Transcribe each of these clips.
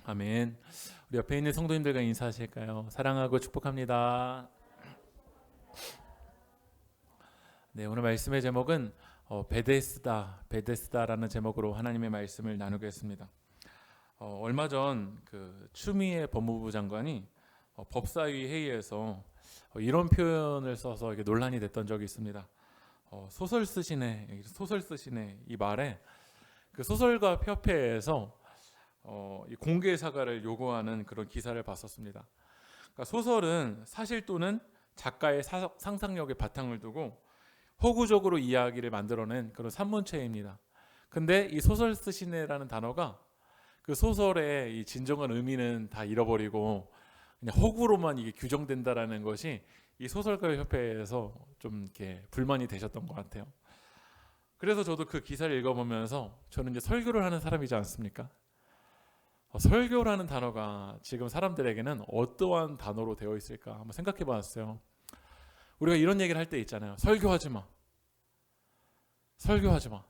아멘. 우리 옆에 있는 성도님들과 인사하실까요? 사랑하고 축복합니다. 네, 오늘 말씀의 제목은 베데스다라는 제목으로 하나님의 말씀을 나누겠습니다. 얼마 전 그 추미애 법무부 장관이 법사위 회의에서 이런 표현을 써서 이게 논란이 됐던 적이 있습니다. 소설 쓰시네 이 말에 그 소설가 협회에서 이 공개 사과를 요구하는 그런 기사를 봤었습니다. 그러니까 소설은 사실 또는 작가의 상상력에 바탕을 두고 호구적으로 이야기를 만들어낸 그런 산문체입니다. 근데 이 소설 쓰시네라는 단어가 그 소설의 이 진정한 의미는 다 잃어버리고 그냥 호구로만 이게 규정된다라는 것이 이 소설가 협회에서 좀 이렇게 불만이 되셨던 것 같아요. 그래서 저도 그 기사를 읽어보면서 저는 이제 설교를 하는 사람이지 않습니까? 설교라는 단어가 지금 사람들에게는 어떠한 단어로 되어 있을까 한번 생각해 봤어요. 우리가 이런 얘기를 할 때 있잖아요. 설교하지 마. 설교하지 마.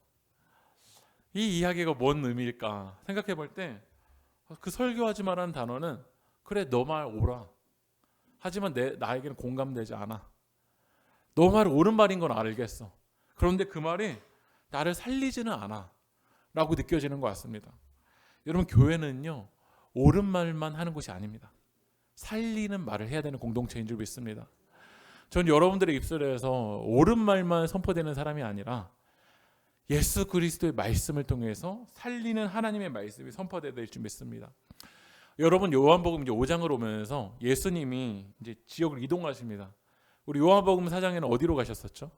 이 이야기가 뭔 의미일까 생각해 볼 때 그 설교하지 마라는 단어는 그래 너 말 옳아. 하지만 나에게는 공감되지 않아. 너 말 옳은 말인 건 알겠어. 그런데 그 말이 나를 살리지는 않아 라고 느껴지는 것 같습니다. 여러분 교회는요 옳은 말만 하는 곳이 아닙니다. 살리는 말을 해야 되는 공동체인 줄 믿습니다. 전 여러분들의 입술에서 옳은 말만 선포되는 사람이 아니라 예수 그리스도의 말씀을 통해서 살리는 하나님의 말씀이 선포되어야 될 줄 믿습니다. 여러분 요한복음 이제 5장을 오면서 예수님이 이제 지역을 이동하십니다. 우리 요한복음 4장에는 어디로 가셨었죠?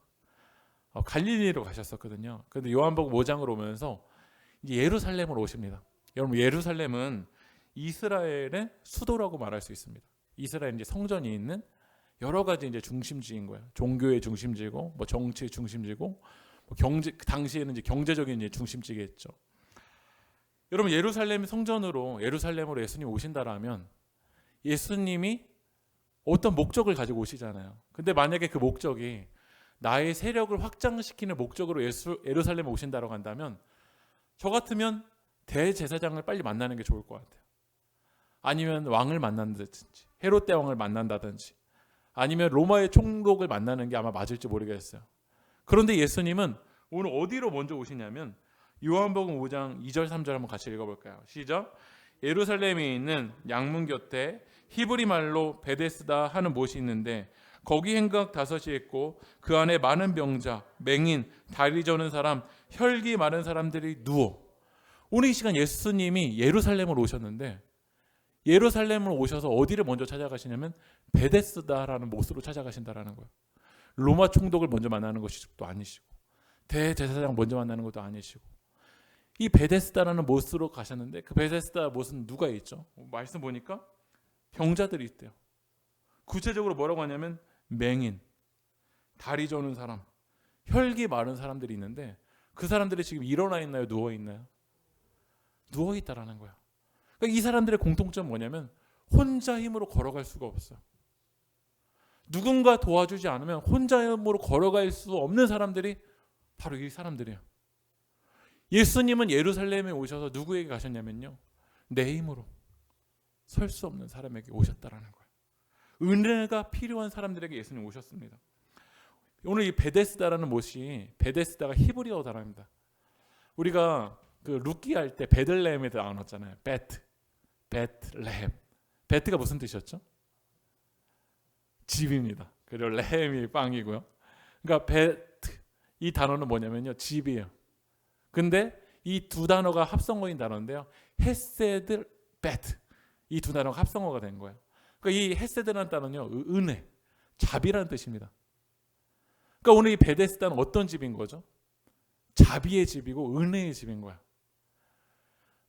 갈릴리로 가셨었거든요. 그런데 요한복음 5장을 오면서 이제 예루살렘으로 오십니다. 여러분 예루살렘은 이스라엘의 수도라고 말할 수 있습니다. 이스라엘 이제 성전이 있는 여러 가지 이제 중심지인 거예요. 종교의 중심지고, 뭐 정치의 중심지고, 뭐 경제 당시에는 이제 경제적인 이제 중심지겠죠. 여러분 예루살렘 성전으로 예루살렘으로 예수님 오신다라면 예수님이 어떤 목적을 가지고 오시잖아요. 근데 만약에 그 목적이 나의 세력을 확장시키는 목적으로 예루살렘에 오신다라고 한다면 저 같으면 대제사장을 빨리 만나는 게 좋을 것 같아요. 아니면 왕을 만난다든지 헤롯 대왕을 만난다든지 아니면 로마의 총독을 만나는 게 아마 맞을지 모르겠어요. 그런데 예수님은 오늘 어디로 먼저 오시냐면 요한복음 5장 2절 3절 한번 같이 읽어볼까요? 시작. 예루살렘에 있는 양문 곁에 히브리 말로 베데스다 하는 못이 있는데 거기 행각 5이 있고 그 안에 많은 병자, 맹인, 다리 저는 사람, 혈기 많은 사람들이 누워. 오늘 이 시간 예수님이 예루살렘으로 오셨는데 예루살렘으로 오셔서 어디를 먼저 찾아가시냐면 베데스다라는 못으로 찾아가신다라는 거예요. 로마 총독을 먼저 만나는 것이 또 아니시고 대제사장 먼저 만나는 것도 아니시고 이 베데스다라는 못으로 가셨는데 그 베데스다 못은 누가 있죠? 말씀 보니까 병자들이 있대요. 구체적으로 뭐라고 하냐면 맹인, 다리 저는 사람, 혈기 마른 사람들이 있는데 그 사람들이 지금 일어나 있나요? 누워 있나요? 누워 있다라는 거예요. 그러니까 이 사람들의 공통점은 뭐냐면 혼자 힘으로 걸어갈 수가 없어요. 누군가 도와주지 않으면 혼자 힘으로 걸어갈 수 없는 사람들이 바로 이 사람들이에요. 예수님은 예루살렘에 오셔서 누구에게 가셨냐면요. 내 힘으로 설 수 없는 사람에게 오셨다라는 거예요. 은혜가 필요한 사람들에게 예수님 오셨습니다. 오늘 이 베데스다라는 못이 베데스다가 히브리어 단어입니다. 우리가 그 루키 할 때 베들레헴에도 나눴잖아요. 베트레헴. 베트가 무슨 뜻이었죠? 집입니다. 그리고 레헴이 빵이고요. 그러니까 베트 이 단어는 뭐냐면요. 집이에요. 근데 이 두 단어가 합성어인 단어인데요. 헤세드 베트 이 두 단어가 합성어가 된 거예요. 그러니까 이 헤세드라는 단어는요. 은혜, 자비라는 뜻입니다. 그러니까 오늘 이 베데스다는 어떤 집인 거죠? 자비의 집이고 은혜의 집인 거야.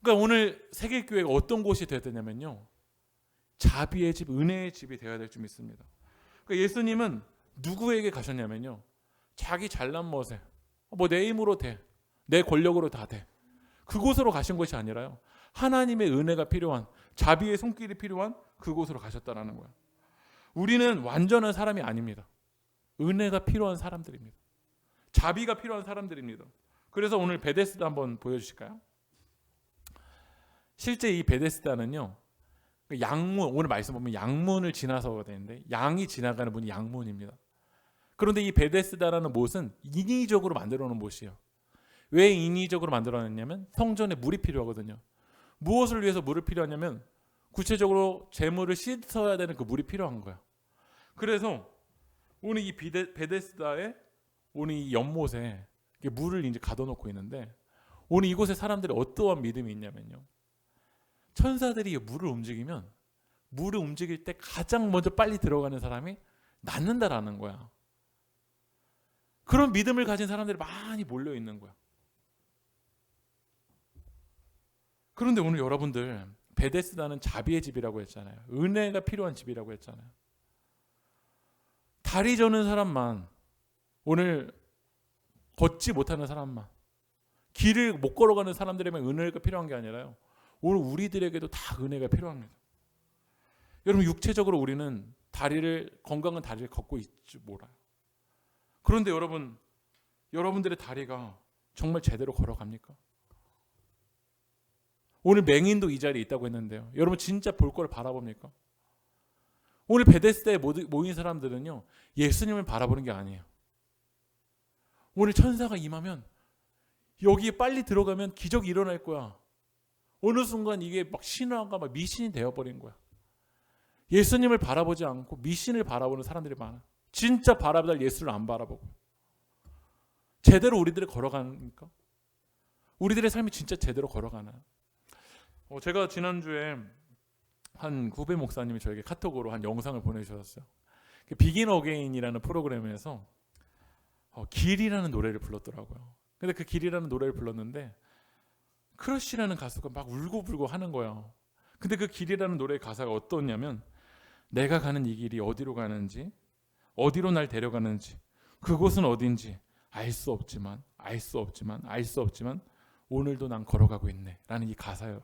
그러니까 오늘 세계교회가 어떤 곳이 되어야 되냐면요. 자비의 집, 은혜의 집이 되어야 될 줄 믿습니다. 그러니까 예수님은 누구에게 가셨냐면요. 자기 잘난 멋에 뭐 내 힘으로 돼. 내 권력으로 다 돼. 그곳으로 가신 것이 아니라요. 하나님의 은혜가 필요한 자비의 손길이 필요한 그곳으로 가셨다라는 거예요. 우리는 완전한 사람이 아닙니다. 은혜가 필요한 사람들입니다. 자비가 필요한 사람들입니다. 그래서 오늘 베데스다 한번 보여주실까요? 실제 이 베데스다는요, 양문, 오늘 말씀 보면 양문을 지나서가 되는데 양이 지나가는 문이 양문입니다. 그런데 이 베데스다라는 못은 인위적으로 만들어 놓은 못이에요. 왜 인위적으로 만들어 놨냐면 성전에 물이 필요하거든요. 무엇을 위해서 물을 필요하냐면 구체적으로 재물을 씻어야 되는 그 물이 필요한 거야. 그래서 오늘 이 베데스다에 오늘 이 연못에 물을 이제 가둬놓고 있는데 오늘 이곳에 사람들이 어떠한 믿음이 있냐면요. 천사들이 물을 움직이면 물을 움직일 때 가장 먼저 빨리 들어가는 사람이 낫는다라는 거야. 그런 믿음을 가진 사람들이 많이 몰려 있는 거야. 그런데 오늘 여러분들 베데스다는 자비의 집이라고 했잖아요. 은혜가 필요한 집이라고 했잖아요. 다리 저는 사람만, 오늘 걷지 못하는 사람만, 길을 못 걸어가는 사람들에만 은혜가 필요한 게 아니라요. 오늘 우리들에게도 다 은혜가 필요합니다. 여러분 육체적으로 우리는 건강한 다리를 걷고 있지 몰라요. 그런데 여러분들의 다리가 정말 제대로 걸어갑니까? 오늘 맹인도 이 자리에 있다고 했는데요. 여러분 진짜 볼 걸 바라봅니까? 오늘 베데스다에 모인 사람들은요. 예수님을 바라보는 게 아니에요. 오늘 천사가 임하면 여기에 빨리 들어가면 기적이 일어날 거야. 어느 순간 이게 막 신화가 막 미신이 되어버린 거야. 예수님을 바라보지 않고 미신을 바라보는 사람들이 많아. 진짜 바라볼 예수를 안 바라보고. 제대로 우리들이 걸어가니까? 우리들의 삶이 진짜 제대로 걸어가나요? 제가 지난주에 한 후배 목사님이 저에게 카톡으로 한 영상을 보내주셨어요. 비긴 어게인이라는 프로그램에서 길이라는 노래를 불렀더라고요. 근데 그 길이라는 노래를 불렀는데 크러쉬라는 가수가 막 울고불고 하는 거예요. 근데 그 길이라는 노래의 가사가 어떠냐면 내가 가는 이 길이 어디로 가는지, 어디로 날 데려가는지, 그곳은 어딘지 알 수 없지만 오늘도 난 걸어가고 있네 라는 이 가사예요.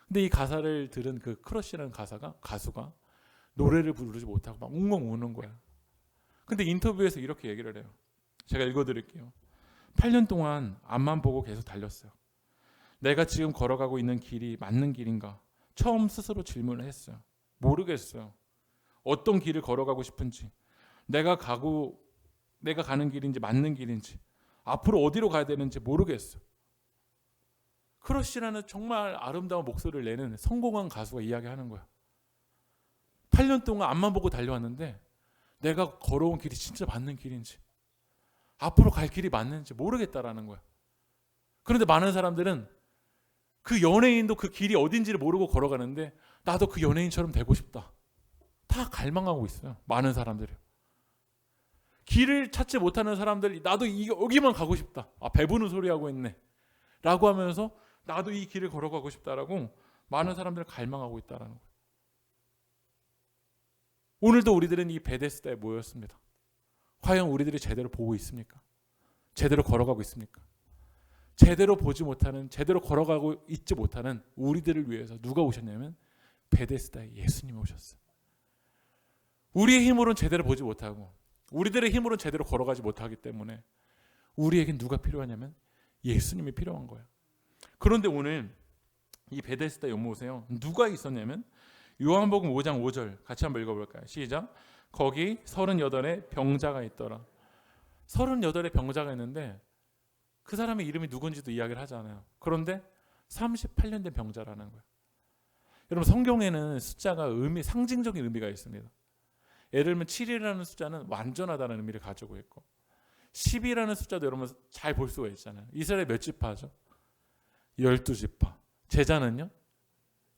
근데 이 가사를 들은 그 크러쉬라는 가수가 노래를 부르지 못하고 막 웅엉 우는 거야. 근데 인터뷰에서 이렇게 얘기를 해요. 제가 읽어드릴게요. 8년 동안 앞만 보고 계속 달렸어요. 내가 지금 걸어가고 있는 길이 맞는 길인가? 처음 스스로 질문을 했어요. 모르겠어요. 어떤 길을 걸어가고 싶은지, 내가 가는 길인지 맞는 길인지, 앞으로 어디로 가야 되는지 모르겠어요. 크러쉬라는 정말 아름다운 목소리를 내는 성공한 가수가 이야기하는 거야. 8년 동안 앞만 보고 달려왔는데 내가 걸어온 길이 진짜 맞는 길인지, 앞으로 갈 길이 맞는지 모르겠다라는 거야. 그런데 많은 사람들은 그 연예인도 그 길이 어딘지를 모르고 걸어가는데 나도 그 연예인처럼 되고 싶다. 다 갈망하고 있어요. 많은 사람들이. 길을 찾지 못하는 사람들이 나도 여기만 가고 싶다. 배부는 소리 하고 있네. 라고 하면서 나도 이 길을 걸어가고 싶다라고 많은 사람들을 갈망하고 있다는 거예요. 오늘도 우리들은 이 베데스다에 모였습니다. 과연 우리들이 제대로 보고 있습니까? 제대로 걸어가고 있습니까? 제대로 보지 못하는, 제대로 걸어가고 있지 못하는 우리들을 위해서 누가 오셨냐면 베데스다에 예수님이 오셨어요. 우리의 힘으로는 제대로 보지 못하고 우리들의 힘으로는 제대로 걸어가지 못하기 때문에 우리에겐 누가 필요하냐면 예수님이 필요한 거예요. 그런데 오늘 이 베데스다 연못에요. 누가 있었냐면 요한복음 5장 5절 같이 한번 읽어볼까요? 시작. 거기 38의 병자가 있더라. 38의 병자가 있는데 그 사람의 이름이 누군지도 이야기를 하잖아요. 그런데 38년 된 병자라는 거예요. 여러분 성경에는 숫자가 상징적인 의미가 있습니다. 예를 들면 7이라는 숫자는 완전하다는 의미를 가지고 있고 10이라는 숫자도 여러분 잘 볼 수가 있잖아요. 이스라엘 몇 지파죠? 12지파. 제자는요?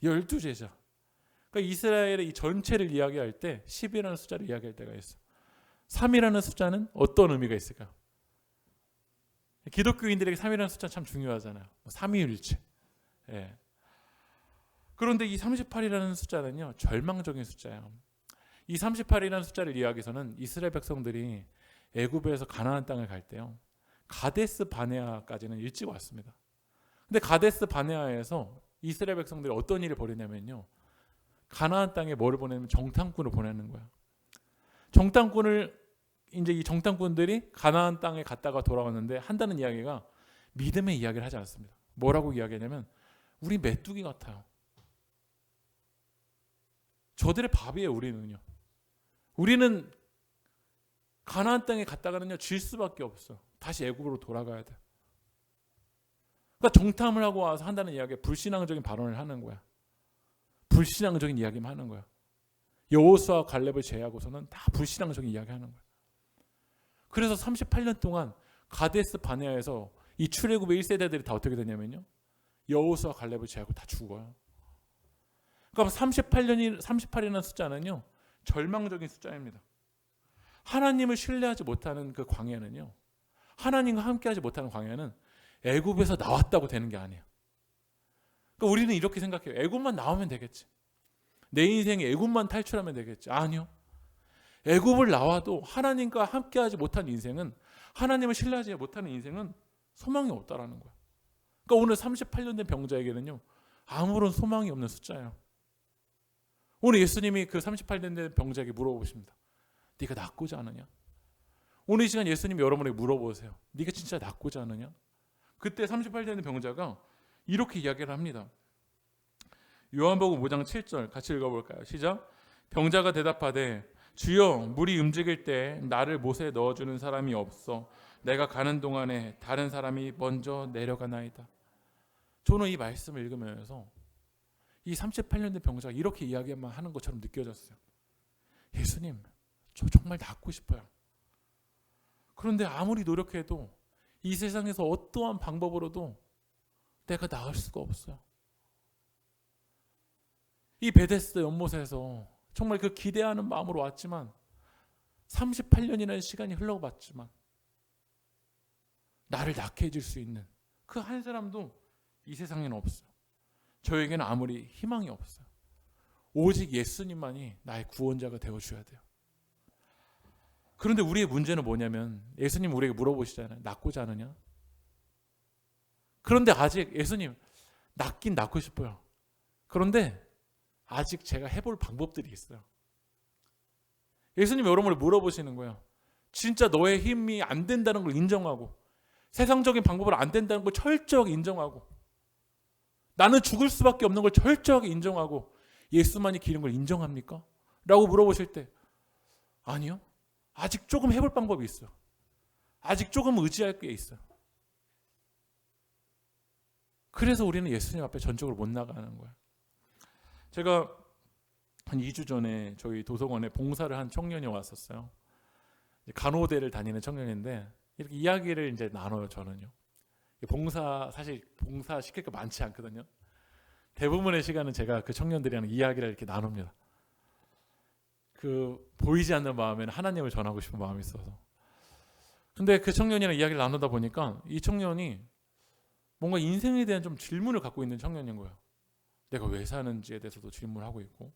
12제자. 그러니까 이스라엘의 이 전체를 이야기할 때 10이라는 숫자를 이야기할 때가 있어요. 3이라는 숫자는 어떤 의미가 있을까요? 기독교인들에게 3이라는 숫자 참 중요하잖아요. 삼위일체. 예. 그런데 이 38이라는 숫자는요. 절망적인 숫자예요. 이 38이라는 숫자를 이야기해서는 이스라엘 백성들이 애굽에서 가나안 땅을 갈 때요. 가데스 바네아까지는 일찍 왔습니다. 근데 가데스 바네아에서 이스라엘 백성들이 어떤 일을 벌이냐면요. 가나안 땅에 뭐를 보내냐면 정탐꾼을 보내는 거야. 이제 이 정탐꾼들이 가나안 땅에 갔다가 돌아왔는데 한다는 이야기가 믿음의 이야기를 하지 않습니다. 뭐라고 이야기하냐면 우리 메뚜기 같아요. 저들의 밥이에요. 우리는 가나안 땅에 갔다가는요 질 수밖에 없어. 다시 애굽으로 돌아가야 돼. 그러니까 정탐을 하고 와서 한다는 이야기가 불신앙적인 발언을 하는 거야. 불신앙적인 이야기만 하는 거야. 여호수아와 갈렙을 제외하고서는 다 불신앙적인 이야기 하는 거야. 그래서 38년 동안 가데스 바네아에서 이 출애굽의 1세대들이 다 어떻게 되냐면요, 여호수아와 갈렙을 제외하고 다 죽어요. 그러니까 38이라는 숫자는요 절망적인 숫자입니다. 하나님을 신뢰하지 못하는 그 광야는요, 하나님과 함께하지 못하는 광야는 애굽에서 나왔다고 되는 게 아니에요. 그러니까 우리는 이렇게 생각해요. 애굽만 나오면 되겠지. 내 인생에 애굽만 탈출하면 되겠지. 아니요. 애굽을 나와도 하나님과 함께하지 못한 인생은, 하나님을 신뢰하지 못하는 인생은 소망이 없다라는 거예요. 그러니까 오늘 38년 된 병자에게는요 아무런 소망이 없는 숫자예요. 오늘 예수님이 그 38년 된 병자에게 물어보십니다. 네가 낫고자 하느냐? 오늘 이 시간 예수님이 여러분에게 물어보세요. 네가 진짜 낫고자 하느냐? 그때 38년 된 병자가 이렇게 이야기를 합니다. 요한복음 5장 7절 같이 읽어볼까요? 시작. 병자가 대답하되 주여, 물이 움직일 때 나를 못에 넣어주는 사람이 없어 내가 가는 동안에 다른 사람이 먼저 내려가나이다. 저는 이 말씀을 읽으면서 이 38년 된 병자가 이렇게 이야기만 하는 것처럼 느껴졌어요. 예수님, 저 정말 낫고 싶어요. 그런데 아무리 노력해도 이 세상에서 어떠한 방법으로도 내가 나을 수가 없어요. 이 베데스다 연못에서 정말 그 기대하는 마음으로 왔지만 38년이라는 시간이 흘러봤지만 나를 낫게 해줄 수 있는 그 한 사람도 이 세상에는 없어요. 저에게는 아무리 희망이 없어요. 오직 예수님만이 나의 구원자가 되어줘야 돼요. 그런데 우리의 문제는 뭐냐면 예수님 우리에게 물어보시잖아요. 낫고자 하느냐? 그런데 아직 예수님 낫긴 낫고 싶어요. 그런데 아직 제가 해볼 방법들이 있어요. 예수님 여러분을 물어보시는 거예요. 진짜 너의 힘이 안 된다는 걸 인정하고 세상적인 방법으로 안 된다는 걸 철저하게 인정하고 나는 죽을 수밖에 없는 걸 철저하게 인정하고 예수만이 길인 걸 인정합니까? 라고 물어보실 때 아니요. 아직 조금 해볼 방법이 있어요. 아직 조금 의지할 게 있어요. 그래서 우리는 예수님 앞에 전적으로 못 나가는 거예요. 제가 한 2주 전에 저희 도서관에 봉사를 한 청년이 왔었어요. 간호대를 다니는 청년인데 이렇게 이야기를 이제 나눠요. 저는요. 사실 봉사 시킬 게 많지 않거든요. 대부분의 시간은 제가 그 청년들이랑 이야기를 이렇게 나눕니다. 그 보이지 않는 마음에는 하나님을 전하고 싶은 마음이 있어서. 근데 그 청년이랑 이야기를 나누다 보니까 이 청년이 뭔가 인생에 대한 좀 질문을 갖고 있는 청년인 거예요. 내가 왜 사는지에 대해서도 질문을 하고 있고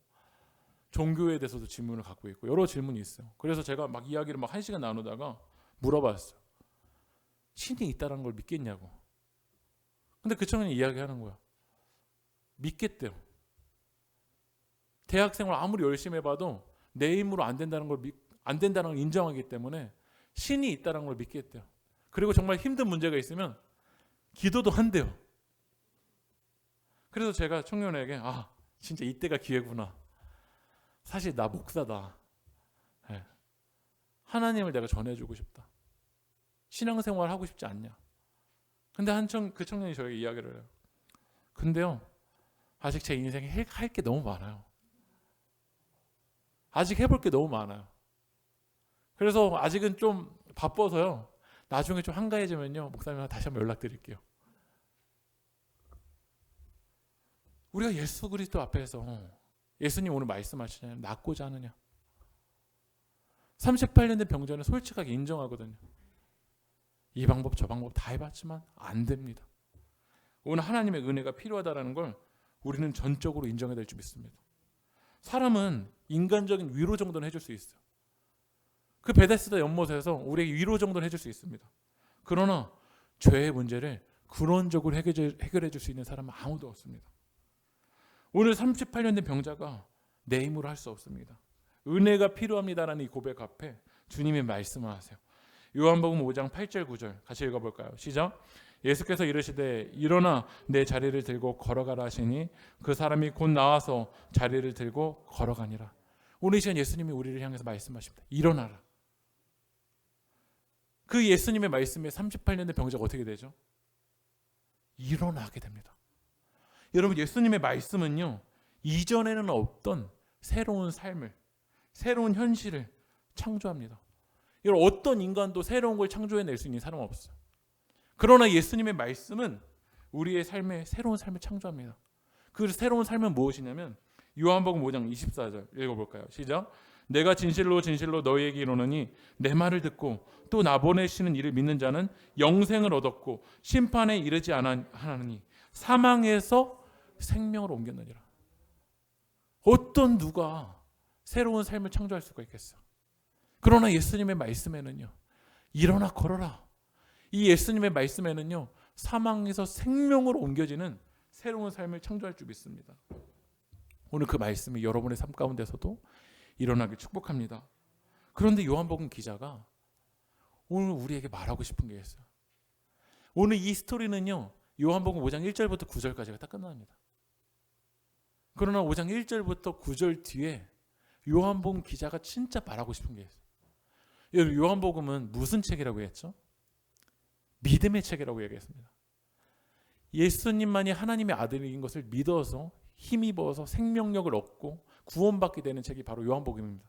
종교에 대해서도 질문을 갖고 있고 여러 질문이 있어요. 그래서 제가 막 이야기를 막 1시간 나누다가 물어봤어요. 신이 있다는 걸 믿겠냐고. 근데 그 청년이 이야기하는 거야. 믿겠대요. 대학생활 아무리 열심히 해봐도 내 힘으로 안 된다는 걸 인정하기 때문에 신이 있다는 걸 믿겠대요. 그리고 정말 힘든 문제가 있으면 기도도 한대요. 그래서 제가 청년에게 진짜 이때가 기회구나. 사실 나 목사다. 네. 하나님을 내가 전해주고 싶다. 신앙생활 하고 싶지 않냐. 근데 그 청년이 저에게 이야기를 해요. 근데요, 아직 제 인생에 할 게 너무 많아요. 아직 해볼 게 너무 많아요. 그래서 아직은 좀 바빠서요. 나중에 좀 한가해지면요, 목사님 다시 한번 연락드릴게요. 우리가 예수 그리스도 앞에서 예수님 오늘 말씀하시잖아요. 낫고자 하느냐. 38년 된 병자는 솔직하게 인정하거든요. 이 방법 저 방법 다 해봤지만 안 됩니다. 오늘 하나님의 은혜가 필요하다는 걸 우리는 전적으로 인정해야 될 줄 믿습니다. 사람은 인간적인 위로 정도는 해줄 수 있어요. 그 베데스다 연못에서 우리에게 위로 정도는 해줄 수 있습니다. 그러나 죄의 문제를 근원적으로 해결해 줄 수 있는 사람은 아무도 없습니다. 오늘 38년 된 병자가 내 힘으로 할 수 없습니다. 은혜가 필요합니다라는 이 고백 앞에 주님이 말씀을 하세요. 요한복음 5장 8절 9절 같이 읽어볼까요? 시작. 예수께서 이르시되 일어나 내 자리를 들고 걸어가라 하시니 그 사람이 곧 나와서 자리를 들고 걸어가니라. 오늘 이 시간 예수님이 우리를 향해서 말씀하십니다. 일어나라. 그 예수님의 말씀에 38년의 병자가 어떻게 되죠? 일어나게 됩니다. 여러분, 예수님의 말씀은요, 이전에는 없던 새로운 삶을, 새로운 현실을 창조합니다. 여러분, 어떤 인간도 새로운 걸 창조해낼 수 있는 사람은 없어요. 그러나 예수님의 말씀은 우리의 삶에 새로운 삶을 창조합니다. 그 새로운 삶은 무엇이냐면 요한복음 5장 24절 읽어볼까요? 시작. 내가 진실로 진실로 너희에게 이르노니 내 말을 듣고 또 나 보내시는 이를 믿는 자는 영생을 얻었고 심판에 이르지 않으니 사망에서 생명으로 옮겼느니라. 어떤 누가 새로운 삶을 창조할 수가 있겠어? 그러나 예수님의 말씀에는요, 일어나 걸어라. 이 예수님의 말씀에는요, 사망에서 생명으로 옮겨지는 새로운 삶을 창조할 줄 믿습니다. 오늘 그 말씀이 여러분의 삶 가운데서도 일어나길 축복합니다. 그런데 요한복음 기자가 오늘 우리에게 말하고 싶은 게 있어요. 오늘 이 스토리는요, 요한복음 5장 1절부터 9절까지가 딱 끝납니다. 그러나 5장 1절부터 9절 뒤에 요한복음 기자가 진짜 말하고 싶은 게 있어요. 여러분, 요한복음은 무슨 책이라고 했죠? 믿음의 책이라고 얘기했습니다. 예수님만이 하나님의 아들인 것을 믿어서 힘입어서 생명력을 얻고 구원받게 되는 책이 바로 요한복음입니다.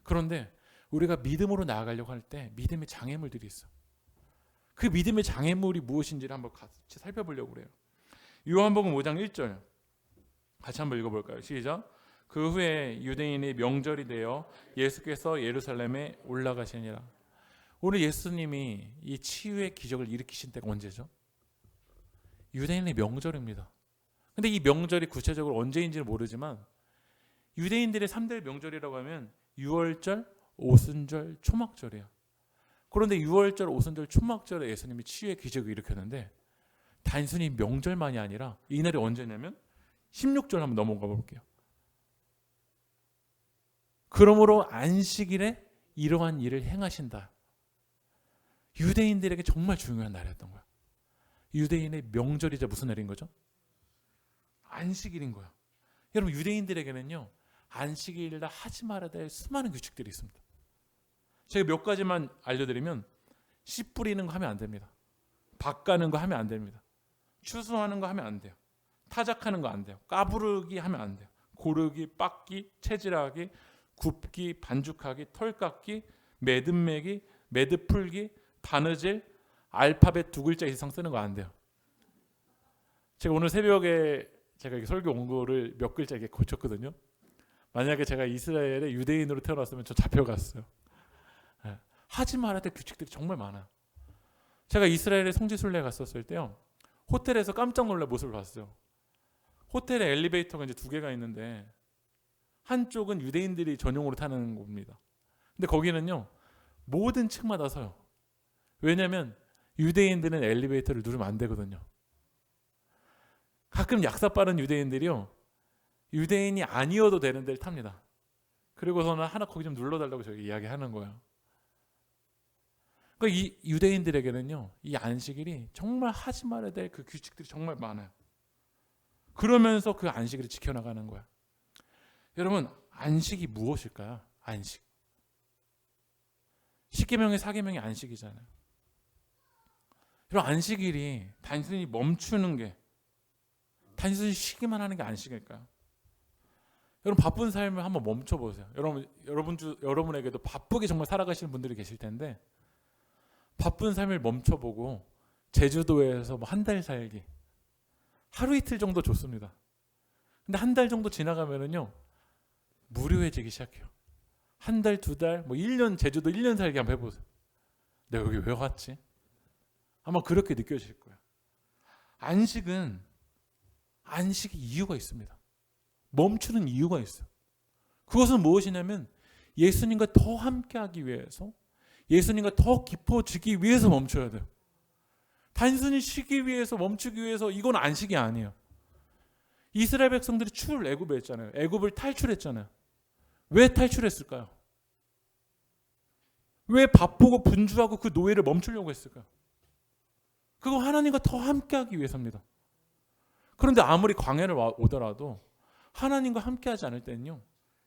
그런데 우리가 믿음으로 나아가려고 할 때 믿음의 장애물들이 있어요. 그 믿음의 장애물이 무엇인지를 한번 같이 살펴보려고 그래요. 요한복음 5장 1절 같이 한번 읽어볼까요? 시작. 그 후에 유대인의 명절이 되어 예수께서 예루살렘에 올라가시니라. 오늘 예수님이 이 치유의 기적을 일으키신 때가 언제죠? 유대인의 명절입니다. 근데 이 명절이 구체적으로 언제인지는 모르지만 유대인들의 3대 명절이라고 하면 유월절, 오순절, 초막절이에요. 그런데 유월절, 오순절, 초막절에 예수님이 치유의 기적을 일으켰는데 단순히 명절만이 아니라 이날이 언제냐면 16절 한번 넘어가 볼게요. 그러므로 안식일에 이러한 일을 행하신다. 유대인들에게 정말 중요한 날이었던 거야. 유대인의 명절이자 무슨 날인 거죠? 안식일인 거야. 여러분, 유대인들에게는요, 안식일이라 하지 말아야 될 수많은 규칙들이 있습니다. 제가 몇 가지만 알려드리면, 씨 뿌리는 거 하면 안 됩니다. 박 가는 거 하면 안 됩니다. 추수하는 거 하면 안 돼요. 타작하는 거 안 돼요. 까부르기 하면 안 돼요. 고르기, 빻기, 채질하기, 굽기, 반죽하기, 털 깎기, 매듭매기, 매듭 풀기, 바느질, 알파벳 2글자 이상 쓰는 거 안 돼요. 제가 오늘 새벽에 제가 설교 온 거를 몇 글자 이렇게 고쳤거든요. 만약에 제가 이스라엘의 유대인으로 태어났으면 저 잡혀갔어요. 하지 말아야 될 규칙들이 정말 많아요. 제가 이스라엘의 성지순례 갔었을 때요, 호텔에서 깜짝 놀랄 모습을 봤어요. 호텔에 엘리베이터가 이제 2개가 있는데 한쪽은 유대인들이 전용으로 타는 겁니다. 근데 거기는요, 모든 층마다 서요. 왜냐하면 유대인들은 엘리베이터를 누르면 안 되거든요. 가끔 약사 빠른 유대인들이요, 유대인이 아니어도 되는 데를 탑니다. 그리고서는 하나 거기 좀 눌러달라고 저기 이야기하는 거예요. 그러니까 이 유대인들에게는요, 이 안식일이 정말 하지 말아야 될 그 규칙들이 정말 많아요. 그러면서 그 안식일을 지켜나가는 거야. 여러분, 안식이 무엇일까요? 안식. 10계명의 4계명이 안식이잖아요. 여러분, 안식일이 단순히 멈추는 게, 단순히 쉬기만 하는 게 안식일까요? 여러분, 바쁜 삶을 한번 멈춰보세요. 여러분에게도 바쁘게 정말 살아가시는 분들이 계실 텐데, 바쁜 삶을 멈춰보고 제주도에서 뭐 한 달 살기, 하루 이틀 정도 좋습니다. 근데 한 달 정도 지나가면은요, 무료해지기 시작해요. 한 달, 2달, 뭐 1년, 제주도 1년 살기 한번 해보세요. 내가 여기 왜 왔지? 아마 그렇게 느껴질 거예요. 안식이 이유가 있습니다. 멈추는 이유가 있어요. 그것은 무엇이냐면 예수님과 더 함께하기 위해서, 예수님과 더 깊어지기 위해서 멈춰야 돼요. 단순히 쉬기 위해서, 멈추기 위해서, 이건 안식이 아니에요. 이스라엘 백성들이 애굽에 했잖아요. 애굽을 탈출했잖아요. 왜 탈출했을까요? 왜 바쁘고 분주하고 그 노예를 멈추려고 했을까요? 그거 하나님과 더 함께하기 위해서입니다. 그런데 아무리 광야를 오더라도 하나님과 함께하지 않을 때는요,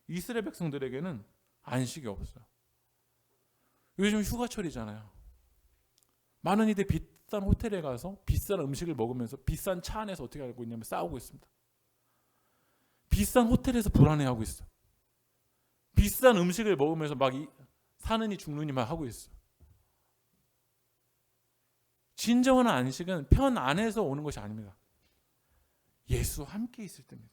이스라엘 백성들에게는 안식이 없어요. 요즘 휴가철이잖아요. 많은 이들이 비싼 호텔에 가서 비싼 음식을 먹으면서 비싼 차 안에서 어떻게 하고 있냐면 싸우고 있습니다. 비싼 호텔에서 불안해하고 있어요. 비싼 음식을 먹으면서 막 사느니 죽느니 막 하고 있어요. 진정한 안식은 편 안에서 오는 것이 아닙니다. 예수와 함께 있을 때입니다.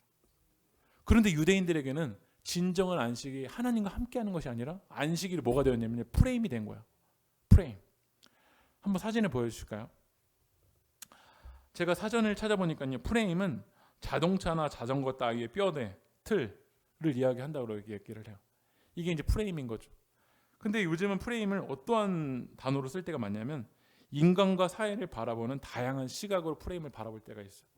그런데 유대인들에게는 진정한 안식이 하나님과 함께하는 것이 아니라 안식이 뭐가 되었냐면 프레임이 된 거야. 프레임. 한번 사진을 보여주실까요? 제가 사전을 찾아보니까요, 프레임은 자동차나 자전거 따위의 뼈대, 틀을 이야기한다고 얘기를 해요. 이게 이제 프레임인 거죠. 근데 요즘은 프레임을 어떠한 단어로 쓸 때가 많냐면 인간과 사회를 바라보는 다양한 시각으로 프레임을 바라볼 때가 있어요.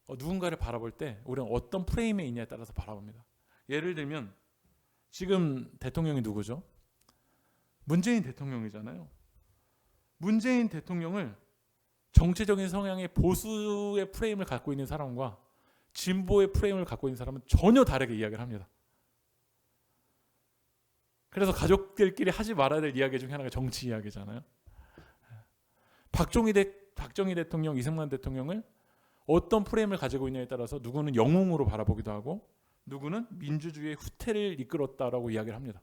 누군가를 바라볼 때 우리는 어떤 프레임에 있냐에 따라서 바라봅니다. 예를 들면 지금 대통령이 누구죠? 문재인 대통령이잖아요. 문재인 대통령을 정치적인 성향의 보수의 프레임을 갖고 있는 사람과 진보의 프레임을 갖고 있는 사람은 전혀 다르게 이야기를 합니다. 그래서 가족들끼리 하지 말아야 될 이야기 중에 하나가 정치 이야기잖아요. 박정희 대통령, 이승만 대통령을 어떤 프레임을 가지고 있냐에 따라서 누구는 영웅으로 바라보기도 하고 누구는 민주주의의 후퇴를 이끌었다라고 이야기를 합니다.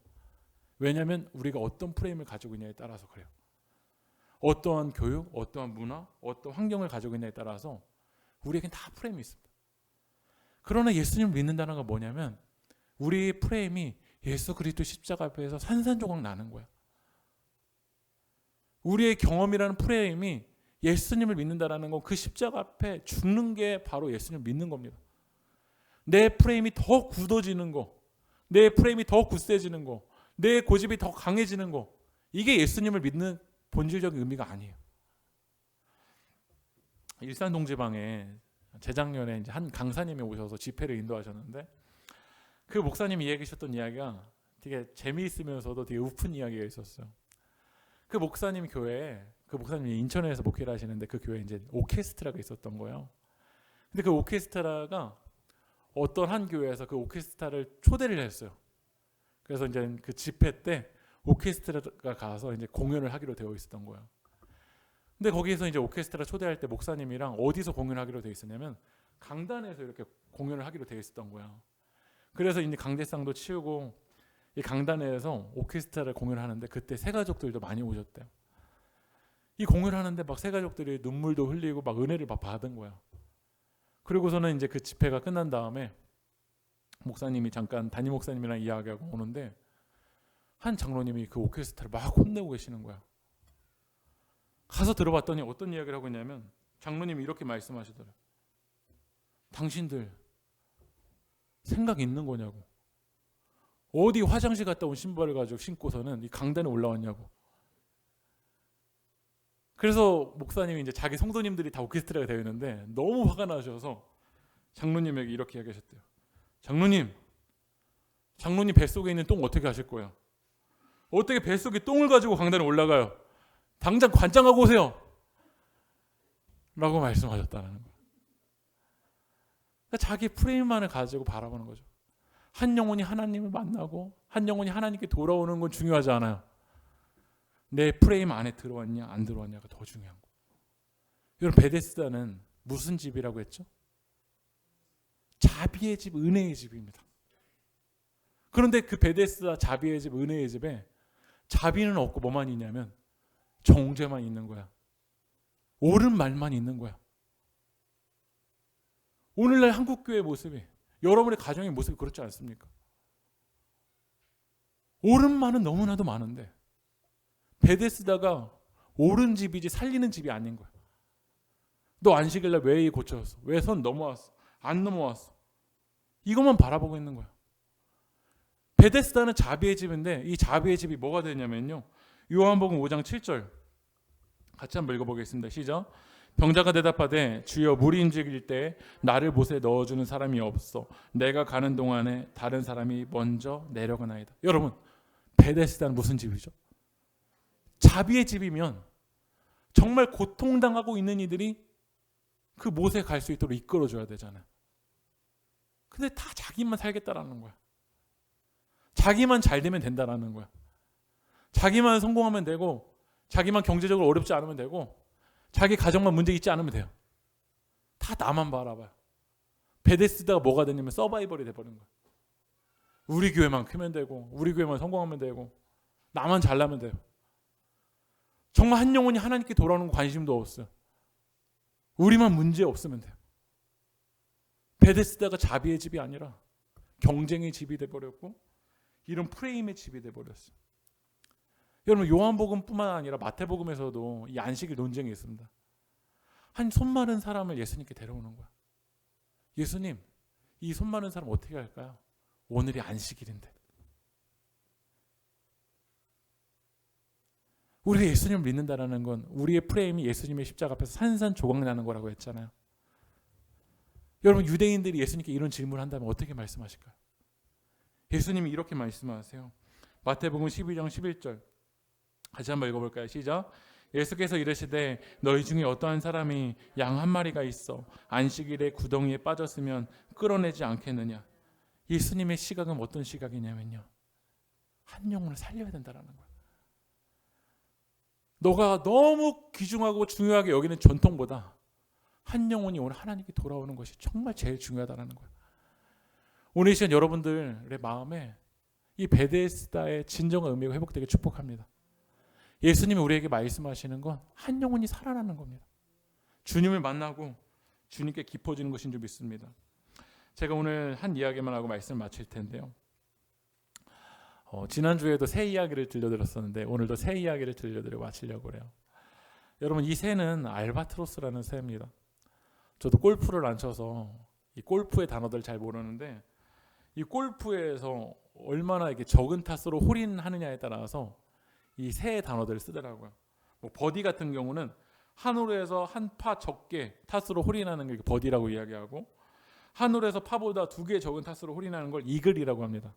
왜냐하면 우리가 어떤 프레임을 가지고 있냐에 따라서 그래요. 어떠한 교육, 어떠한 문화, 어떠한 환경을 가지고 있냐에 따라서 우리에겐 다 프레임이 있습니다. 그러나 예수님을 믿는다는 건 뭐냐면 우리의 프레임이 예수 그리스도 십자가 앞에서 산산조각 나는 거야. 우리의 경험이라는 프레임이 예수님을 믿는다는 건 그 십자가 앞에 죽는 게 바로 예수님을 믿는 겁니다. 내 프레임이 더 굳어지는 거, 내 프레임이 더 굳세지는 거, 내 고집이 더 강해지는 거, 이게 예수님을 믿는 본질적인 의미가 아니에요. 일산 동지방에 재작년에 이제 한 강사님이 오셔서 집회를 인도하셨는데 그 목사님이 얘기하셨던 이야기가 되게 재미있으면서도 되게 우픈 이야기가 있었어요. 그 목사님 교회에 그 목사님이 인천에서 목회를 하시는데 그 교회에 이제 오케스트라가 있었던 거예요. 근데 그 오케스트라가 어떤 한 교회에서 그 오케스트라를 초대를 했어요. 그래서 이제 그 집회 때 오케스트라가 가서 이제 공연을 하기로 되어 있었던 거예요. 근데 거기에서 이제 오케스트라 초대할 때 목사님이랑 어디서 공연하기로 되어 있었냐면 강단에서 이렇게 공연을 하기로 되어 있었던 거예요. 그래서 이제 강제상도 치우고 이 강단에서 오케스트라를 공연하는데 그때 새가족들도 많이 오셨대요. 이 공연하는데 막 새가족들이 눈물도 흘리고 막 은혜를 막 받은 거야. 그리고서는 이제 그 집회가 끝난 다음에 목사님이 잠깐 담임 목사님이랑 이야기하고 오는데 한 장로님이 그 오케스트라를 막 혼내고 계시는 거야. 가서 들어봤더니 어떤 이야기를 하고 있냐면 장로님이 이렇게 말씀하시더래요. 당신들 생각 있는 거냐고. 어디 화장실 갔다 온 신발을 가지고 신고서는 이 강단에 올라왔냐고. 그래서 목사님이 이제 자기 성도님들이 다 오케스트라가 되어 있는데 너무 화가 나셔서 장로님에게 이렇게 이야기하셨대요. 장로님 뱃속에 있는 똥 어떻게 하실 거예요? 어떻게 뱃속에 똥을 가지고 강단에 올라가요? 당장 관장하고 오세요. 라고 말씀하셨다는 거예요. 그러니까 자기 프레임만을 가지고 바라보는 거죠. 한 영혼이 하나님을 만나고 한 영혼이 하나님께 돌아오는 건 중요하지 않아요. 내 프레임 안에 들어왔냐 안 들어왔냐가 더 중요한 거예요. 여러분 베데스다는 무슨 집이라고 했죠? 자비의 집, 은혜의 집입니다. 그런데 그 베데스다 자비의 집, 은혜의 집에 자비는 없고 뭐만 있냐면 정죄만 있는 거야. 옳은 말만 있는 거야. 오늘날 한국교회의 모습이 여러분의 가정의 모습이 그렇지 않습니까? 옳은 말은 너무나도 많은데 베데스다가 옳은 집이지 살리는 집이 아닌 거야. 너 안식일날 왜 고쳤어? 왜 선 넘어왔어? 안 넘어왔어? 이것만 바라보고 있는 거야. 베데스다는 자비의 집인데 이 자비의 집이 뭐가 되냐면요. 요한복음 5장 7절 같이 한번 읽어보겠습니다. 시작. 병자가 대답하되 주여 물이 움직일 때 나를 못에 넣어주는 사람이 없어. 내가 가는 동안에 다른 사람이 먼저 내려가나이다. 여러분 베데스다는 무슨 집이죠? 자비의 집이면 정말 고통당하고 있는 이들이 그 못에 갈 수 있도록 이끌어줘야 되잖아요. 근데 다 자기만 살겠다라는 거야. 자기만 잘 되면 된다라는 거야. 자기만 성공하면 되고, 자기만 경제적으로 어렵지 않으면 되고, 자기 가정만 문제 있지 않으면 돼요. 다 나만 바라봐요. 베데스다가 뭐가 되냐면 서바이벌이 돼버린 거야. 우리 교회만 크면 되고, 우리 교회만 성공하면 되고, 나만 잘나면 돼요. 정말 한 영혼이 하나님께 돌아오는 관심도 없어요. 우리만 문제 없으면 돼요. 베데스다가 자비의 집이 아니라 경쟁의 집이 돼버렸고, 이런 프레임의 집이 돼버렸어요. 여러분, 요한복음뿐만 아니라 마태복음에서도 이 안식일 논쟁이 있습니다. 한 손 마른 사람을 예수님께 데려오는 거야. 예수님, 이 손 마른 사람 어떻게 할까요? 오늘이 안식일인데. 우리가 예수님을 믿는다는 건 우리의 프레임이 예수님의 십자가 앞에서 산산조각 나는 거라고 했잖아요. 여러분, 유대인들이 예수님께 이런 질문을 한다면 어떻게 말씀하실까요? 예수님이 이렇게 말씀하세요. 마태복음 12장 11절 같이 한번 읽어볼까요? 시작. 예수께서 이르시되 너희 중에 어떠한 사람이 양 한 마리가 있어 안식일에 구덩이에 빠졌으면 끌어내지 않겠느냐. 예수님의 시각은 어떤 시각이냐면요, 한 영혼을 살려야 된다는 거예요. 너가 너무 귀중하고 중요하게 여기는 전통보다 한 영혼이 오늘 하나님께 돌아오는 것이 정말 제일 중요하다는 거예요. 오늘 이 시간 여러분들의 마음에 이 베데스다의 진정한 의미가 회복되게 축복합니다. 예수님이 우리에게 말씀하시는 건 한 영혼이 살아나는 겁니다. 주님을 만나고 주님께 깊어지는 것인 줄 믿습니다. 제가 오늘 한 이야기만 하고 말씀을 마칠 텐데요. 지난주에도 새 이야기를 들려드렸었는데 오늘도 새 이야기를 들려드리고 마치려고 그래요. 여러분, 이 새는 알바트로스라는 새입니다. 저도 골프를 안 쳐서 이 골프의 단어들 잘 모르는데, 이 골프에서 얼마나 이렇게 적은 타수로 홀인하느냐에 따라서 이 새의 단어들을 쓰더라고요. 뭐 버디 같은 경우는 한 홀에서 한 파 적게 타수로 홀인하는 게 버디라고 이야기하고, 한 홀에서 파보다 2개 적은 타수로 홀인하는 걸 이글이라고 합니다.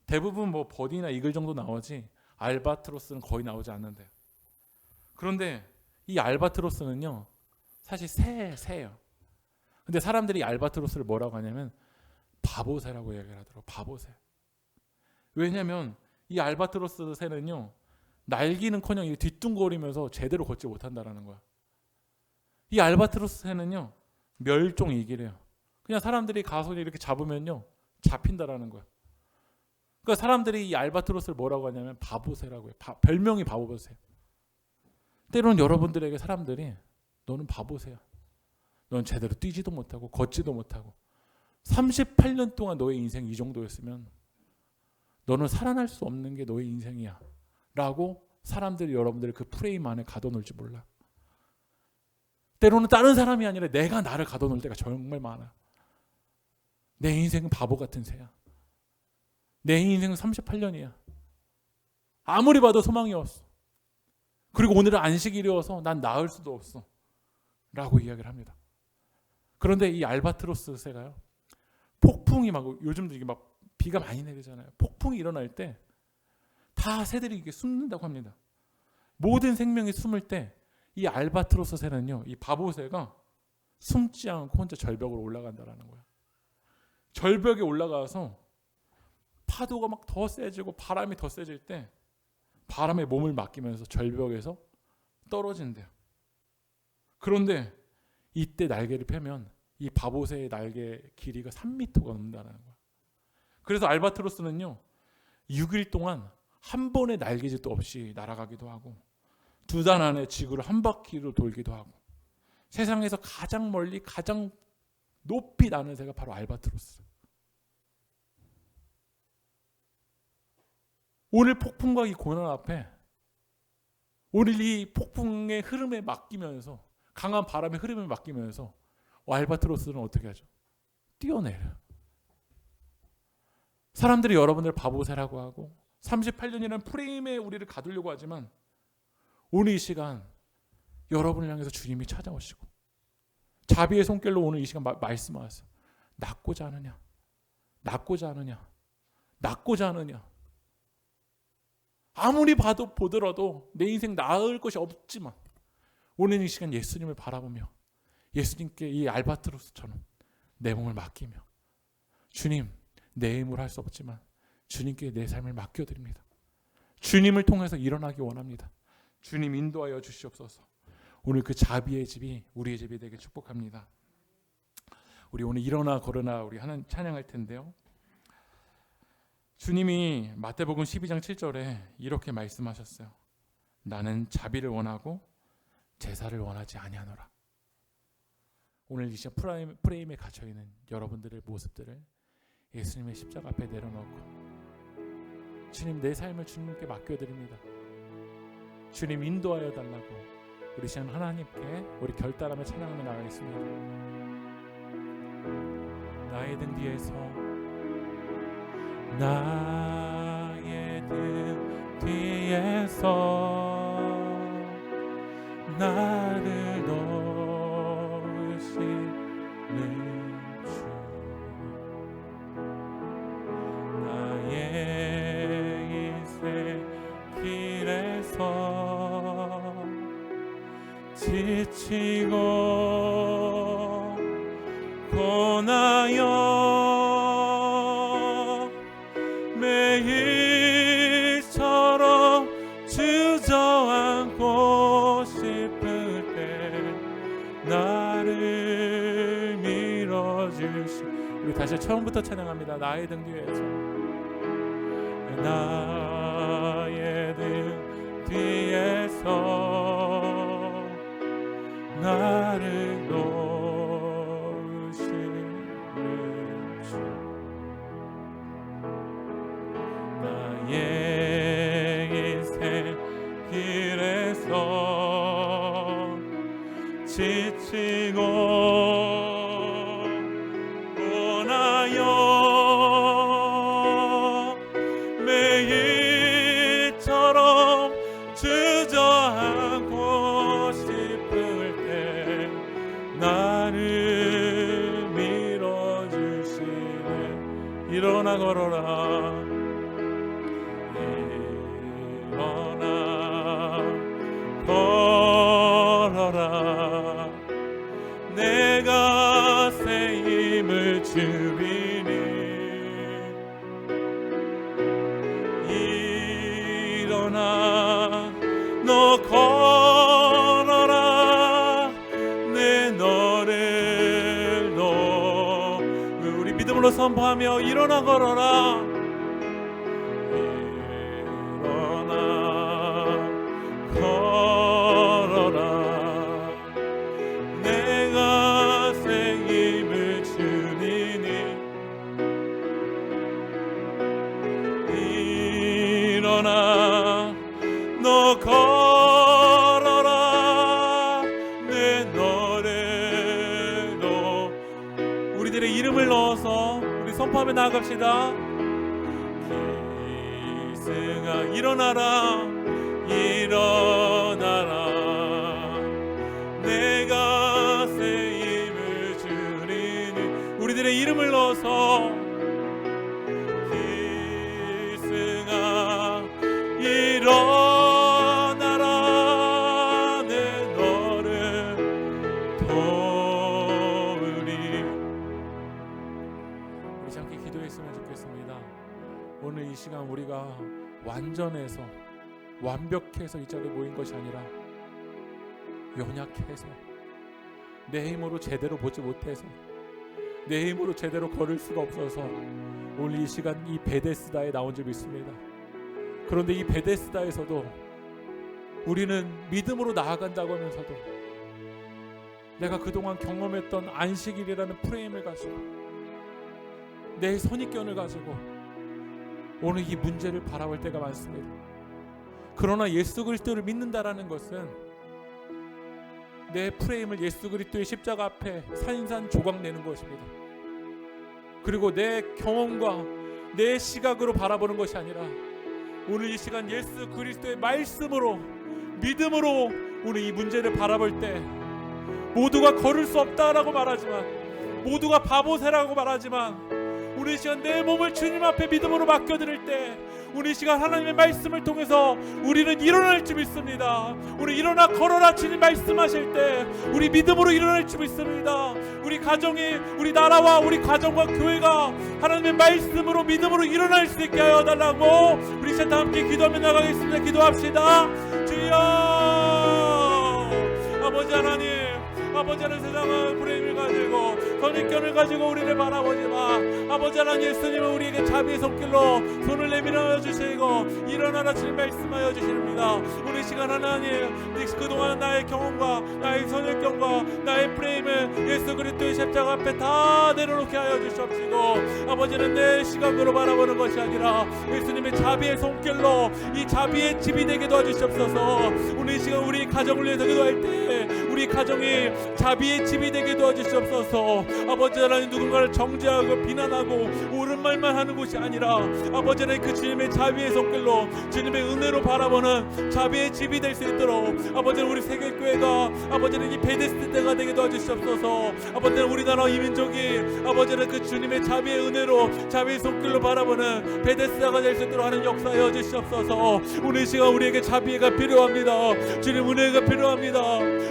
대부분 뭐 버디나 이글 정도 나오지 알바트로스는 거의 나오지 않는데요. 그런데 이 알바트로스는요, 사실 새예요. 근데 사람들이 알바트로스를 뭐라고 하냐면 바보새라고 얘기를 하더라고요. 바보새. 왜냐하면 이 알바트로스 새는요, 날기는커녕 뒤뚱거리면서 제대로 걷지 못한다라는 거야. 이 알바트로스 새는요, 멸종위기래요. 그냥 사람들이 가서 이렇게 잡으면요, 잡힌다라는 거야. 그러니까 사람들이 이 알바트로스를 뭐라고 하냐면 바보새라고 해요. 별명이 바보새. 때로는 여러분들에게 사람들이 너는 바보새야. 넌 제대로 뛰지도 못하고 걷지도 못하고 38년 동안 너의 인생이 이 정도였으면 너는 살아날 수 없는 게 너의 인생이야 라고 사람들이 여러분들을 그 프레임 안에 가둬놓을지 몰라. 때로는 다른 사람이 아니라 내가 나를 가둬놓을 때가 정말 많아. 내 인생은 바보 같은 새야. 내 인생은 38년이야. 아무리 봐도 소망이 없어. 그리고 오늘은 안식일이어서 난 나을 수도 없어 라고 이야기를 합니다. 그런데 이 알바트로스 새가요, 폭풍이 막, 요즘도 이게 막 비가 많이 내리잖아요. 폭풍이 일어날 때 다 새들이 이게 숨는다고 합니다. 모든 생명이 숨을 때 이 알바트로스 새는요, 이 바보새가 숨지 않고 혼자 절벽으로 올라간다라는 거예요. 절벽에 올라가서 파도가 막 더 세지고 바람이 더 세질 때 바람에 몸을 맡기면서 절벽에서 떨어진대요. 그런데 이때 날개를 펴면 이 바보새의 날개 길이가 3m가 넘는다는 거예요. 그래서 알바트로스는요, 6일 동안 한 번의 날개짓도 없이 날아가기도 하고 2달 안에 지구를 한 바퀴로 돌기도 하고, 세상에서 가장 멀리 가장 높이 나는 새가 바로 알바트로스. 오늘 폭풍과 이 고난 앞에 오늘 이 폭풍의 흐름에 맡기면서, 강한 바람의 흐름에 맡기면서 알바트로스는 어떻게 하죠? 뛰어내려요. 사람들이 여러분들 바보새라고 하고 38년이라는 프레임에 우리를 가두려고 하지만 오늘 이 시간 여러분을 향해서 주님이 찾아오시고 자비의 손길로 오늘 이 시간 말씀하세요. 낫고자 하느냐? 낫고자 하느냐? 낫고자 하느냐? 아무리 보더라도 내 인생 나을 것이 없지만 오늘 이 시간 예수님을 바라보며 예수님께 이 알바트로스처럼 내 몸을 맡기며 주님, 내 힘으로 할 수 없지만 주님께 내 삶을 맡겨드립니다. 주님을 통해서 일어나기 원합니다. 주님 인도하여 주시옵소서. 오늘 그 자비의 집이 우리의 집이 되게 축복합니다. 우리 오늘 일어나 걸으나 우리 하나님 찬양할 텐데요. 주님이 마태복음 12장 7절에 이렇게 말씀하셨어요. 나는 자비를 원하고 제사를 원하지 아니하노라. 오늘 이 시간 프레임에 갇혀있는 여러분들의 모습들을 예수님의 십자가 앞에 내려놓고 주님, 내 삶을 주님께 맡겨드립니다. 주님 인도하여 달라고 우리 시간 하나님께 우리 결단하며 찬양하며 나가겠습니다. 나의 등 뒤에서 나의 등 뒤에서 나를 도우시는 주, 나의 인생 길에서 지치고 고나여 매일처럼 주저앉고 싶을 때 나를 밀어주시. 우리 다시 처음부터 찬양합니다. 나의 등 뒤에서 나의 등 뒤에서 나를 도우시는 주, 나의 인생 길에서 지치고 고나여 매일처럼 주저앉고 싶을 때 나를 밀어주시네. 일어나 걸어라, 일어나 걸어라. 내가 새 힘을 주리니 일어나 너 걸어라. 내 너를 너 우리 믿음으로 선포하며 일어나 걸어라. 일어나 걸어라. 내가 새 힘을 주리니 일어나 너 걸어라. 내 너를 너 우리들의 이름을 넣어서 우리 선포하며 나아갑시다. 기승아 일어나라, 일어나라. 내가 새 힘을 주리니 우리들의 이름을 넣어서 기승아 일어나라. 내 너를 도우리. 우리 함께 기도했으면 좋겠습니다. 오늘 이 시간 우리가 완전해서 완벽해서 이 자리에 모인 것이 아니라 연약해서 내 힘으로 제대로 보지 못해서 내 힘으로 제대로 걸을 수가 없어서 오늘 이 시간 이 베데스다에 나온 줄 믿습니다. 그런데 이 베데스다에서도 우리는 믿음으로 나아간다고 하면서도 내가 그동안 경험했던 안식일이라는 프레임을 가지고 내 선입견을 가지고 오늘 이 문제를 바라볼 때가 많습니다. 그러나 예수 그리스도를 믿는다라는 것은 내 프레임을 예수 그리스도의 십자가 앞에 산산조각 내는 것입니다. 그리고 내 경험과 내 시각으로 바라보는 것이 아니라 오늘 이 시간 예수 그리스도의 말씀으로 믿음으로 우리 이 문제를 바라볼 때 모두가 걸을 수 없다라고 말하지만 모두가 바보새라고 말하지만 우리 이 시간 내 몸을 주님 앞에 믿음으로 맡겨드릴 때 오늘 이 시간 하나님의 말씀을 통해서 우리는 일어날 줄 믿습니다. 우리 일어나 걸어라 주님 말씀하실 때 우리 믿음으로 일어날 줄 믿습니다. 우리 가정이, 우리 나라와 우리 가정과 교회가 하나님의 말씀으로 믿음으로 일어날 수 있게 하여 달라고 우리 셋 다 함께 기도하며 나가겠습니다. 기도합시다. 주여, 아버지 하나님, 아버지 하나님, 세상은 불행을 가지고 선입견을 가지고 우리를 바라보지만 아버지 하나님, 예수님은 우리에게 자비의 손길로 손을 내밀어 주시고 일어나라 주님 말씀하여 주십니다. 우리 시간 하나님, 그동안 나의 경험과 나의 선입견과 나의 프레임을 예수 그리스도의 십자가 앞에 다 내려놓게 하여 주시옵시고, 아버지는 내 시각으로 바라보는 것이 아니라 예수님의 자비의 손길로 이 자비의 집이 되게 도와주시옵소서. 우리 시간 우리 가정을 위해서 기도할 때 우리 가정이 자비의 집이 되게 도와주시옵소서. 아버지 하나님, 누군가를 정죄하고 비난하고 옳은 말만 하는 곳이 아니라 아버지 하나님, 그 주님의 자비의 손길로 주님의 은혜로 바라보는 자비의 집이 될 수 있도록 아버지 하나님, 우리 세계교회가 아버지 하나님 이 베데스다가 되게 도와주시옵소서. 아버지 하나님, 우리나라 이민족이 아버지 하나님 그 주님의 자비의 은혜로 자비의 손길로 바라보는 베데스다가 될 수 있도록 하는 역사여 주시옵소서. 오늘 시간 우리에게 자비가 필요합니다. 주님 은혜가 필요합니다.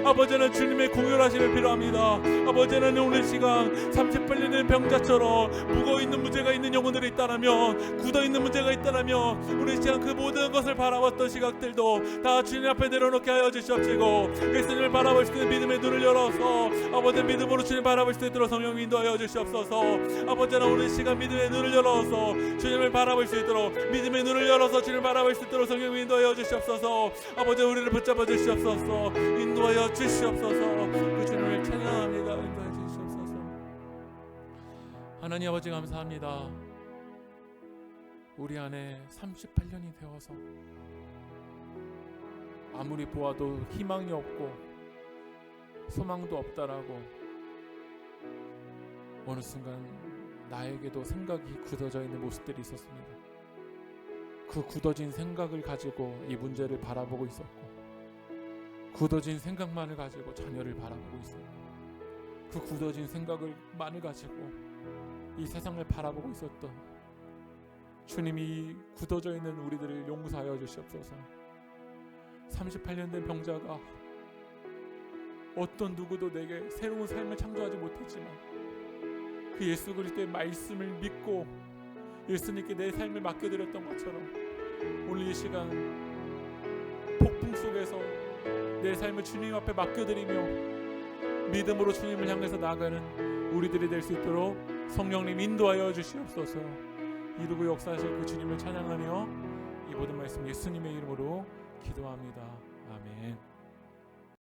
아버지 하나님, 주님의 공혈하심이 필요합니다. 아버지 하나님, 오늘 시간 38년의 병자처럼 묵어있는 문제가 있는 영혼들이 있다면, 굳어있는 문제가 있다면 우리 시간 그 모든 것을 바라봤던 시각들도 다 주님 앞에 내려놓게 하여 주시옵시고, 예수님을 바라볼 수 있는 믿음의 눈을 열어서 아버지 믿음으로 주님 바라볼 수 있도록 성령 인도하여 주시옵소서. 아버지 하나님, 오늘 시간 믿음의 눈을 열어서 주님을 바라볼 수 있도록, 믿음의 눈을 열어서 주님을 바라볼 수 있도록 성령 인도하여 주시옵소서. 아버지 우리를 붙잡아 주시옵소서. 인도하여 주시옵소서. 그 주님을 찬양합니다. 인도해 주시옵소서. 하나님 아버지 감사합니다. 우리 안에 38년이 되어서 아무리 보아도 희망이 없고 소망도 없다라고 어느 순간 나에게도 생각이 굳어져 있는 모습들이 있었습니다. 그 굳어진 생각을 가지고 이 문제를 바라보고 있었고, 굳어진 생각만을 가지고 자녀를 바라보고 있었고, 그 굳어진 생각을만을 가지고 이 세상을 바라보고 있었던 주님이 굳어져 있는 우리들을 용서하여 주시옵소서. 38년 된 병자가 어떤 누구도 내게 새로운 삶을 창조하지 못했지만 그 예수 그리스도의 말씀을 믿고 예수님께 내 삶을 맡겨드렸던 것처럼 오늘 이 시간 폭풍 속에서 내 삶을 주님 앞에 맡겨드리며 믿음으로 주님을 향해서 나아가는 우리들이 될 수 있도록 성령님 인도하여 주시옵소서. 이루고 역사하실 그 주님을 찬양하며 이 모든 말씀 예수님의 이름으로 기도합니다. 아멘.